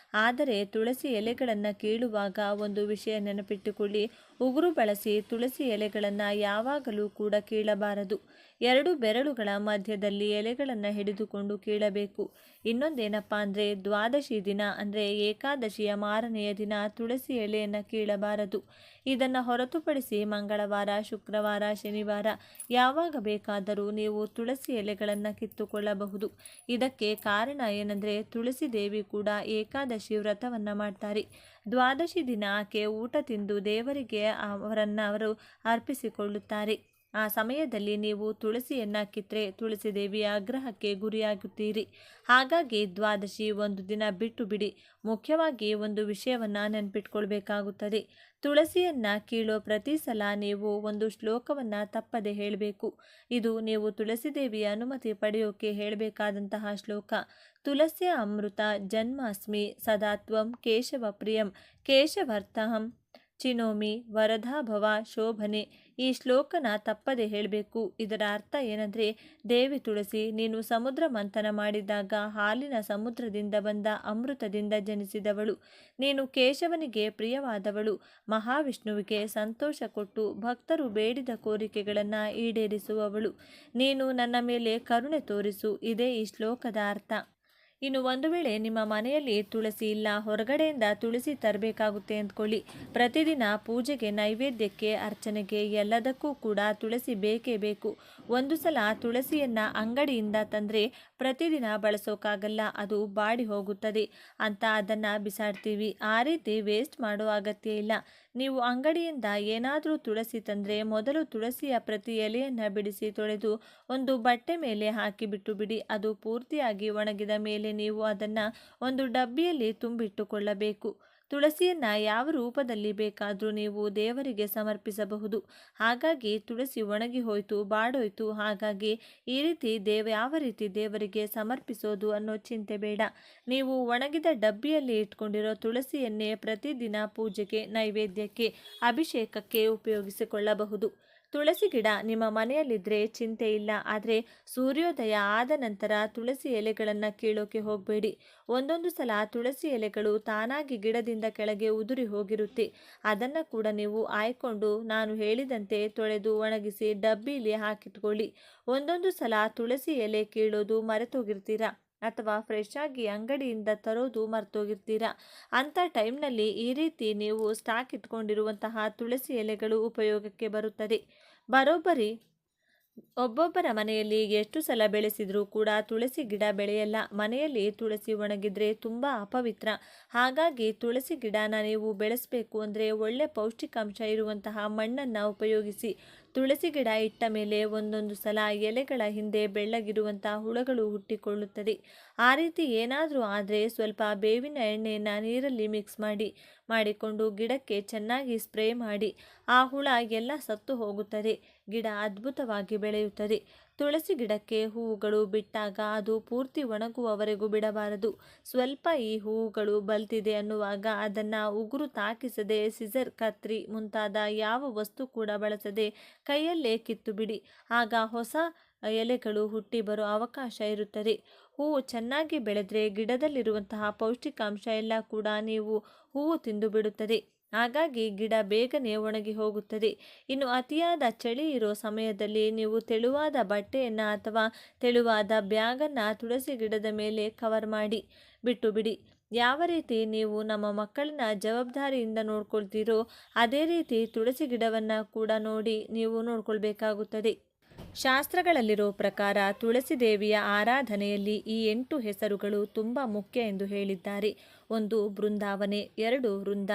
ಆದರೆ ತುಳಸಿ ಎಲೆಗಳನ್ನು ಕೀಳುವಾಗ ಒಂದು ವಿಷಯ ನೆನಪಿಟ್ಟುಕೊಳ್ಳಿ, ಉಗುರು ಬಳಸಿ ತುಳಸಿ ಎಲೆಗಳನ್ನು ಯಾವಾಗಲೂ ಕೂಡ ಕೀಳಬಾರದು. 2 ಬೆರಳುಗಳ ಮಧ್ಯದಲ್ಲಿ ಎಲೆಗಳನ್ನು ಹಿಡಿದುಕೊಂಡು ಕೀಳಬೇಕು. ಇನ್ನೊಂದೇನಪ್ಪ ಅಂದರೆ, ದ್ವಾದಶಿ ದಿನ ಅಂದರೆ ಏಕಾದಶಿಯ ಮಾರನೆಯ ದಿನ ತುಳಸಿ ಎಲೆಯನ್ನು ಕೀಳಬಾರದು. ಇದನ್ನು ಹೊರತುಪಡಿಸಿ ಮಂಗಳವಾರ, ಶುಕ್ರವಾರ, ಶನಿವಾರ ಯಾವಾಗ ಬೇಕಾದರೂ ನೀವು ತುಳಸಿ ಎಲೆಗಳನ್ನು ಕಿತ್ತುಕೊಳ್ಳಬಹುದು. ಇದಕ್ಕೆ ಕಾರಣ ಏನಂದರೆ, ತುಳಸಿ ದೇವಿ ಕೂಡ ಏಕಾದಶಿ ವ್ರತವನ್ನು ಮಾಡ್ತಾರೆ. ದ್ವಾದಶಿ ದಿನ ಆಕೆ ಊಟ ತಿಂದು ದೇವರಿಗೆ ಅವರನ್ನು ಅರ್ಪಿಸಿಕೊಳ್ಳುತ್ತಾರೆ. ಆ ಸಮಯದಲ್ಲಿ ನೀವು ತುಳಸಿಯನ್ನು ಕಿತ್ತರೆ ತುಳಸಿ ದೇವಿಯ ಆಗ್ರಹಕ್ಕೆ ಗುರಿಯಾಗುತ್ತೀರಿ. ಹಾಗಾಗಿ ದ್ವಾದಶಿ ಒಂದು ದಿನ ಬಿಟ್ಟು ಬಿಡಿ. ಮುಖ್ಯವಾಗಿ ಒಂದು ವಿಷಯವನ್ನು ನೆನಪಿಟ್ಕೊಳ್ಬೇಕಾಗುತ್ತದೆ. ತುಳಸಿಯನ್ನು ಕೀಳೋ ಪ್ರತಿ ಸಲ ನೀವು ಒಂದು ಶ್ಲೋಕವನ್ನು ತಪ್ಪದೆ ಹೇಳಬೇಕು. ಇದು ನೀವು ತುಳಸಿ ದೇವಿಯ ಅನುಮತಿ ಪಡೆಯೋಕೆ ಹೇಳಬೇಕಾದಂತಹ ಶ್ಲೋಕ. ತುಳಸಿಯ ಅಮೃತ ಜನ್ಮಾಸ್ಮಿ ಸದಾತ್ವಂ ಕೇಶವ ಪ್ರಿಯಂ ಕೇಶವರ್ಥಹಂ ಚಿನೋಮಿ ವರದಾಭವ ಶೋಭನೆ. ಈ ಶ್ಲೋಕನ ತಪ್ಪದೆ ಹೇಳಬೇಕು. ಇದರ ಅರ್ಥ ಏನಂದರೆ, ದೇವಿ ತುಳಸಿ, ನೀನು ಸಮುದ್ರ ಮಂಥನ ಮಾಡಿದಾಗ ಹಾಲಿನ ಸಮುದ್ರದಿಂದ ಬಂದ ಅಮೃತದಿಂದ ಜನಿಸಿದವಳು. ನೀನು ಕೇಶವನಿಗೆ ಪ್ರಿಯವಾದವಳು, ಮಹಾವಿಷ್ಣುವಿಗೆ ಸಂತೋಷ ಕೊಟ್ಟು ಭಕ್ತರು ಬೇಡಿದ ಕೋರಿಕೆಗಳನ್ನು ಈಡೇರಿಸುವವಳು. ನೀನು ನನ್ನ ಮೇಲೆ ಕರುಣೆ ತೋರಿಸು. ಇದೇ ಈ ಶ್ಲೋಕದ ಅರ್ಥ. ಇನ್ನು ಒಂದು ವೇಳೆ ನಿಮ್ಮ ಮನೆಯಲ್ಲಿ ತುಳಸಿ ಇಲ್ಲ, ಹೊರಗಡೆಯಿಂದ ತುಳಸಿ ತರಬೇಕಾಗುತ್ತೆ ಅಂದ್ಕೊಳ್ಳಿ. ಪ್ರತಿದಿನ ಪೂಜೆಗೆ, ನೈವೇದ್ಯಕ್ಕೆ, ಅರ್ಚನೆಗೆ ಎಲ್ಲದಕ್ಕೂ ಕೂಡ ತುಳಸಿ ಬೇಕೇ ಬೇಕು. ಒಂದು ಸಲ ತುಳಸಿಯನ್ನು ಅಂಗಡಿಯಿಂದ ತಂದರೆ ಪ್ರತಿದಿನ ಬಳಸೋಕ್ಕಾಗಲ್ಲ, ಅದು ಬಾಡಿ ಹೋಗುತ್ತದೆ ಅಂತ ಅದನ್ನು ಬಿಸಾಡ್ತೀವಿ. ಆ ರೀತಿ ವೇಸ್ಟ್ ಮಾಡೋ ಅಗತ್ಯ ಇಲ್ಲ. ನೀವು ಅಂಗಡಿಯಿಂದ ಏನಾದರೂ ತುಳಸಿ ತಂದರೆ ಮೊದಲು ತುಳಸಿಯ ಪ್ರತಿ ಎಲೆಯನ್ನು ಬಿಡಿಸಿ ತೊಳೆದು ಒಂದು ಬಟ್ಟೆ ಮೇಲೆ ಹಾಕಿ ಬಿಟ್ಟು ಬಿಡಿ. ಅದು ಪೂರ್ತಿಯಾಗಿ ಒಣಗಿದ ಮೇಲೆ ನೀವು ಅದನ್ನು ಒಂದು ಡಬ್ಬಿಯಲ್ಲಿ ತುಂಬಿಟ್ಟುಕೊಳ್ಳಬೇಕು. ತುಳಸಿಯನ್ನು ಯಾವ ರೂಪದಲ್ಲಿ ಬೇಕಾದರೂ ನೀವು ದೇವರಿಗೆ ಸಮರ್ಪಿಸಬಹುದು. ಹಾಗಾಗಿ ತುಳಸಿ ಒಣಗಿ ಹೋಯಿತು, ಬಾಡೋಯ್ತು, ಹಾಗಾಗಿ ಈ ರೀತಿ ಯಾವ ರೀತಿ ದೇವರಿಗೆ ಸಮರ್ಪಿಸೋದು ಅನ್ನೋ ಚಿಂತೆ ಬೇಡ. ನೀವು ಒಣಗಿದ ಡಬ್ಬಿಯಲ್ಲಿ ಇಟ್ಕೊಂಡಿರೋ ತುಳಸಿಯನ್ನೇ ಪ್ರತಿದಿನ ಪೂಜೆಗೆ, ನೈವೇದ್ಯಕ್ಕೆ, ಅಭಿಷೇಕಕ್ಕೆ ಉಪಯೋಗಿಸಿಕೊಳ್ಳಬಹುದು. ತುಳಸಿ ಗಿಡ ನಿಮ್ಮ ಮನೆಯಲ್ಲಿದ್ದರೆ ಚಿಂತೆ ಇಲ್ಲ. ಆದರೆ ಸೂರ್ಯೋದಯ ಆದ ನಂತರ ತುಳಸಿ ಎಲೆಗಳನ್ನು ಕೀಳೋಕೆ ಹೋಗಬೇಡಿ. ಒಂದೊಂದು ಸಲ ತುಳಸಿ ಎಲೆಗಳು ತಾನಾಗಿ ಗಿಡದಿಂದ ಕೆಳಗೆ ಉದುರಿ ಹೋಗಿರುತ್ತೆ. ಅದನ್ನು ಕೂಡ ನೀವು ಆಯ್ಕೊಂಡು ನಾನು ಹೇಳಿದಂತೆ ತೊಳೆದು ಒಣಗಿಸಿ ಡಬ್ಬಿಲಿ ಹಾಕಿಟ್ಕೊಳ್ಳಿ. ಒಂದೊಂದು ಸಲ ತುಳಸಿ ಎಲೆ ಕೀಳೋದು ಮರೆತೋಗಿರ್ತೀರ, ಅಥವಾ ಫ್ರೆಶ್ ಆಗಿ ಅಂಗಡಿಯಿಂದ ತರೋದು ಮರ್ತೋಗಿರ್ತೀರ. ಅಂಥ ಟೈಮ್ನಲ್ಲಿ ಈ ರೀತಿ ನೀವು ಸ್ಟಾಕ್ ಇಟ್ಕೊಂಡಿರುವಂತಹ ತುಳಸಿ ಎಲೆಗಳು ಉಪಯೋಗಕ್ಕೆ ಬರುತ್ತದೆ. ಒಬ್ಬೊಬ್ಬರ ಮನೆಯಲ್ಲಿ ಎಷ್ಟು ಸಲ ಬೆಳೆಸಿದರೂ ಕೂಡ ತುಳಸಿ ಗಿಡ ಬೆಳೆಯಲ್ಲ. ಮನೆಯಲ್ಲಿ ತುಳಸಿ ಒಣಗಿದ್ರೆ ತುಂಬ ಅಪವಿತ್ರ. ಹಾಗಾಗಿ ತುಳಸಿ ಗಿಡನ ನೀವು ಬೆಳೆಸಬೇಕು ಅಂದರೆ ಒಳ್ಳೆ ಪೌಷ್ಟಿಕಾಂಶ ಇರುವಂತಹ ಮಣ್ಣನ್ನು ಉಪಯೋಗಿಸಿ. ತುಳಸಿ ಗಿಡ ಇಟ್ಟ ಮೇಲೆ ಒಂದೊಂದು ಸಲ ಎಲೆಗಳ ಹಿಂದೆ ಬೆಳ್ಳಗಿರುವಂಥ ಹುಳಗಳು ಹುಟ್ಟಿಕೊಳ್ಳುತ್ತದೆ. ಆ ರೀತಿ ಏನಾದರೂ ಆದರೆ ಸ್ವಲ್ಪ ಬೇವಿನ ಎಣ್ಣೆಯನ್ನು ನೀರಲ್ಲಿ ಮಿಕ್ಸ್ ಮಾಡಿಕೊಂಡು ಗಿಡಕ್ಕೆ ಚೆನ್ನಾಗಿ ಸ್ಪ್ರೇ ಮಾಡಿ. ಆ ಹುಳ ಎಲ್ಲ ಸತ್ತು ಹೋಗುತ್ತದೆ. ಗಿಡ ಅದ್ಭುತವಾಗಿ ಬೆಳೆಯುತ್ತದೆ. ತುಳಸಿ ಗಿಡಕ್ಕೆ ಹೂವುಗಳು ಬಿಟ್ಟಾಗ ಅದು ಪೂರ್ತಿ ಒಣಗುವವರೆಗೂ ಬಿಡಬಾರದು. ಸ್ವಲ್ಪ ಈ ಹೂವುಗಳು ಬಲ್ತಿದೆ ಅನ್ನುವಾಗ ಅದನ್ನು ಉಗುರು ತಾಕಿಸದೆ, ಸಿಸರ್, ಕತ್ರಿ ಮುಂತಾದ ಯಾವ ವಸ್ತು ಕೂಡ ಬಳಸದೆ ಕೈಯಲ್ಲೇ ಕಿತ್ತು ಬಿಡಿ. ಆಗ ಹೊಸ ಎಲೆಗಳು ಹುಟ್ಟಿ ಬರೋ ಅವಕಾಶ ಇರುತ್ತದೆ. ಹೂವು ಚೆನ್ನಾಗಿ ಬೆಳೆದ್ರೆ ಗಿಡದಲ್ಲಿರುವಂತಹ ಪೌಷ್ಟಿಕಾಂಶ ಎಲ್ಲ ಕೂಡ ಹೂವು ತಿಂದು ಬಿಡುತ್ತದೆ. ಹಾಗಾಗಿ ಗಿಡ ಬೇಗನೆ ಒಣಗಿ ಹೋಗುತ್ತದೆ. ಇನ್ನು ಅತಿಯಾದ ಚಳಿ ಇರೋ ಸಮಯದಲ್ಲಿ ನೀವು ತೆಳುವಾದ ಬಟ್ಟೆಯನ್ನು ಅಥವಾ ತೆಳುವಾದ ಬ್ಯಾಗನ್ನು ತುಳಸಿ ಗಿಡದ ಮೇಲೆ ಕವರ್ ಮಾಡಿ ಬಿಟ್ಟು ಬಿಡಿ. ಯಾವ ರೀತಿ ನೀವು ನಮ್ಮ ಮಕ್ಕಳನ್ನ ಜವಾಬ್ದಾರಿಯಿಂದ ನೋಡ್ಕೊಳ್ತೀರೋ ಅದೇ ರೀತಿ ತುಳಸಿ ಗಿಡವನ್ನು ಕೂಡ ನೀವು ನೋಡ್ಕೊಳ್ಬೇಕಾಗುತ್ತದೆ. ಶಾಸ್ತ್ರಗಳಲ್ಲಿರೋ ಪ್ರಕಾರ ತುಳಸಿ ದೇವಿಯ ಆರಾಧನೆಯಲ್ಲಿ ಈ 8 ಹೆಸರುಗಳು ತುಂಬ ಮುಖ್ಯ ಎಂದು ಹೇಳಿದ್ದಾರೆ. 1 ಬೃಂದಾವನೆ, 2 ವೃಂದ,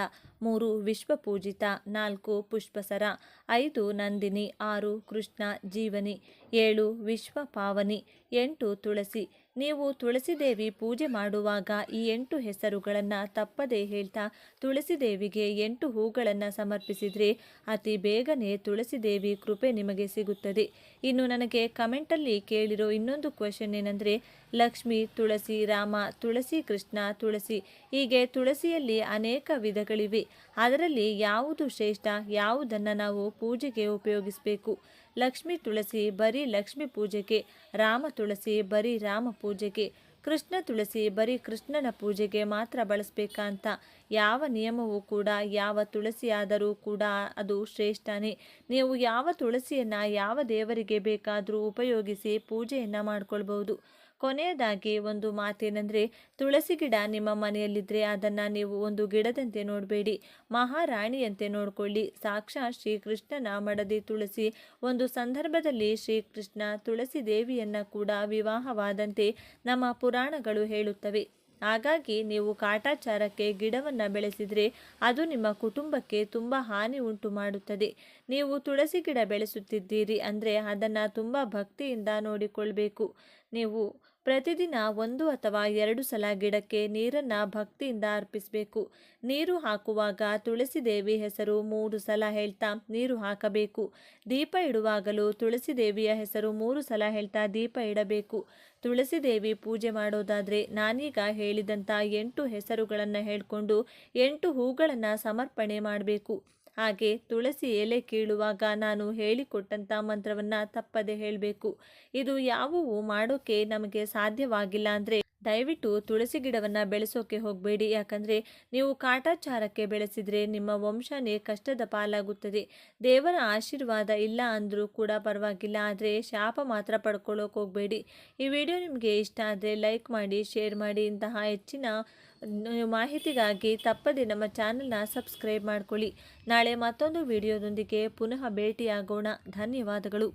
3 ವಿಶ್ವಪೂಜಿತ, 4 ಪುಷ್ಪಸರ, 5 ನಂದಿನಿ, 6 ಕೃಷ್ಣ ಜೀವನಿ, 7 ವಿಶ್ವಪಾವನಿ, 8 ತುಳಸಿ. ನೀವು ತುಳಸಿ ದೇವಿ ಪೂಜೆ ಮಾಡುವಾಗ ಈ 8 ಹೆಸರುಗಳನ್ನು ತಪ್ಪದೇ ಹೇಳ್ತಾ ತುಳಸಿ ದೇವಿಗೆ 8 ಹೂಗಳನ್ನು ಸಮರ್ಪಿಸಿದರೆ ಅತಿ ಬೇಗನೆ ತುಳಸಿ ದೇವಿ ಕೃಪೆ ನಿಮಗೆ ಸಿಗುತ್ತದೆ. ಇನ್ನು ನನಗೆ ಕಮೆಂಟಲ್ಲಿ ಕೇಳಿರೋ ಇನ್ನೊಂದು ಕ್ವೆಶನ್ ಏನಂದರೆ, ಲಕ್ಷ್ಮಿ ತುಳಸಿ, ರಾಮ ತುಳಸಿ, ಕೃಷ್ಣ ತುಳಸಿ, ಹೀಗೆ ತುಳಸಿಯಲ್ಲಿ ಅನೇಕ ವಿಧಗಳಿವೆ. ಅದರಲ್ಲಿ ಯಾವುದು ಶ್ರೇಷ್ಠ, ಯಾವುದನ್ನು ನಾವು ಪೂಜೆಗೆ ಉಪಯೋಗಿಸಬೇಕು? ಲಕ್ಷ್ಮಿ ತುಳಸಿ ಬರೀ ಲಕ್ಷ್ಮಿ ಪೂಜೆಗೆ, ರಾಮ ತುಳಸಿ ಬರೀ ರಾಮ ಪೂಜೆಗೆ, ಕೃಷ್ಣ ತುಳಸಿ ಬರೀ ಕೃಷ್ಣನ ಪೂಜೆಗೆ ಮಾತ್ರ ಬಳಸಬೇಕಾ ಅಂತ ಯಾವ ನಿಯಮವೂ ಕೂಡ, ಯಾವ ತುಳಸಿಯಾದರೂ ಕೂಡ ಅದು ಶ್ರೇಷ್ಠನೇ. ನೀವು ಯಾವ ತುಳಸಿಯನ್ನು ಯಾವ ದೇವರಿಗೆ ಬೇಕಾದರೂ ಉಪಯೋಗಿಸಿ ಪೂಜೆಯನ್ನು ಮಾಡ್ಕೊಳ್ಬೋದು. ಕೊನೆಯದಾಗಿ ಒಂದು ಮಾತೇನೆಂದರೆ, ತುಳಸಿ ಗಿಡ ನಿಮ್ಮ ಮನೆಯಲ್ಲಿದ್ದರೆ ಅದನ್ನು ನೀವು ಒಂದು ಗಿಡದಂತೆ ನೋಡಬೇಡಿ, ಮಹಾರಾಣಿಯಂತೆ ನೋಡಿಕೊಳ್ಳಿ. ಸಾಕ್ಷಾತ್ ಶ್ರೀಕೃಷ್ಣನ ಮಡದಿ ತುಳಸಿ. ಒಂದು ಸಂದರ್ಭದಲ್ಲಿ ಶ್ರೀಕೃಷ್ಣ ತುಳಸಿ ದೇವಿಯನ್ನು ಕೂಡ ವಿವಾಹವಾದಂತೆ ನಮ್ಮ ಪುರಾಣಗಳು ಹೇಳುತ್ತವೆ. ಹಾಗಾಗಿ ನೀವು ಕಾಟಾಚಾರಕ್ಕೆ ಗಿಡವನ್ನು ಬೆಳೆಸಿದರೆ ಅದು ನಿಮ್ಮ ಕುಟುಂಬಕ್ಕೆ ತುಂಬ ಹಾನಿ ಉಂಟು ಮಾಡುತ್ತದೆ. ನೀವು ತುಳಸಿ ಗಿಡ ಬೆಳೆಸುತ್ತಿದ್ದೀರಿ ಅಂದರೆ ಅದನ್ನು ತುಂಬ ಭಕ್ತಿಯಿಂದ ನೋಡಿಕೊಳ್ಬೇಕು. ನೀವು ಪ್ರತಿದಿನ 1 ಅಥವಾ 2 ಸಲ ಗಿಡಕ್ಕೆ ನೀರನ್ನು ಭಕ್ತಿಯಿಂದ ಅರ್ಪಿಸಬೇಕು. ನೀರು ಹಾಕುವಾಗ ತುಳಸಿ ದೇವಿ ಹೆಸರು 3 ಸಲ ಹೇಳ್ತಾ ನೀರು ಹಾಕಬೇಕು. ದೀಪ ಇಡುವಾಗಲೂ ತುಳಸಿ ದೇವಿಯ ಹೆಸರು 3 ಸಲ ಹೇಳ್ತಾ ದೀಪ ಇಡಬೇಕು. ತುಳಸಿ ದೇವಿ ಪೂಜೆ ಮಾಡೋದಾದರೆ ನಾನೀಗ ಹೇಳಿದಂಥ 8 ಹೆಸರುಗಳನ್ನು ಹೇಳಿಕೊಂಡು 8 ಹೂಗಳನ್ನು ಸಮರ್ಪಣೆ ಮಾಡಬೇಕು. ಹಾಗೆ ತುಳಸಿ ಎಲೆ ಕೀಳುವಾಗ ನಾನು ಹೇಳಿಕೊಟ್ಟಂಥ ಮಂತ್ರವನ್ನು ತಪ್ಪದೆ ಹೇಳಬೇಕು. ಇದು ಯಾವುವು ಮಾಡೋಕ್ಕೆ ನಮಗೆ ಸಾಧ್ಯವಾಗಿಲ್ಲ ಅಂದರೆ ದಯವಿಟ್ಟು ತುಳಸಿ ಗಿಡವನ್ನು ಬೆಳೆಸೋಕೆ ಹೋಗಬೇಡಿ. ಯಾಕಂದರೆ ನೀವು ಕಾಟಾಚಾರಕ್ಕೆ ಬೆಳೆಸಿದರೆ ನಿಮ್ಮ ವಂಶನೇ ಕಷ್ಟದ ಪಾಲಾಗುತ್ತದೆ. ದೇವರ ಆಶೀರ್ವಾದ ಇಲ್ಲ ಅಂದರೂ ಕೂಡ ಪರವಾಗಿಲ್ಲ, ಆದರೆ ಶಾಪ ಮಾತ್ರ ಪಡ್ಕೊಳ್ಳೋಕೆ ಹೋಗಬೇಡಿ. ಈ ವಿಡಿಯೋ ನಿಮಗೆ ಇಷ್ಟ ಆದರೆ ಲೈಕ್ ಮಾಡಿ, ಶೇರ್ ಮಾಡಿ. ಇಂತಹ ಹೆಚ್ಚಿನ ಮಾಹಿತಿಗಾಗಿ ತಪ್ಪದೆ ನಮ್ಮ ಚಾನಲ್ನ ಸಬ್ಸ್ಕ್ರೈಬ್ ಮಾಡ್ಕೊಳ್ಳಿ. ನಾಳೆ ಮತ್ತೊಂದು ವಿಡಿಯೋದೊಂದಿಗೆ ಪುನಃ ಭೇಟಿಯಾಗೋಣ. ಧನ್ಯವಾದಗಳು.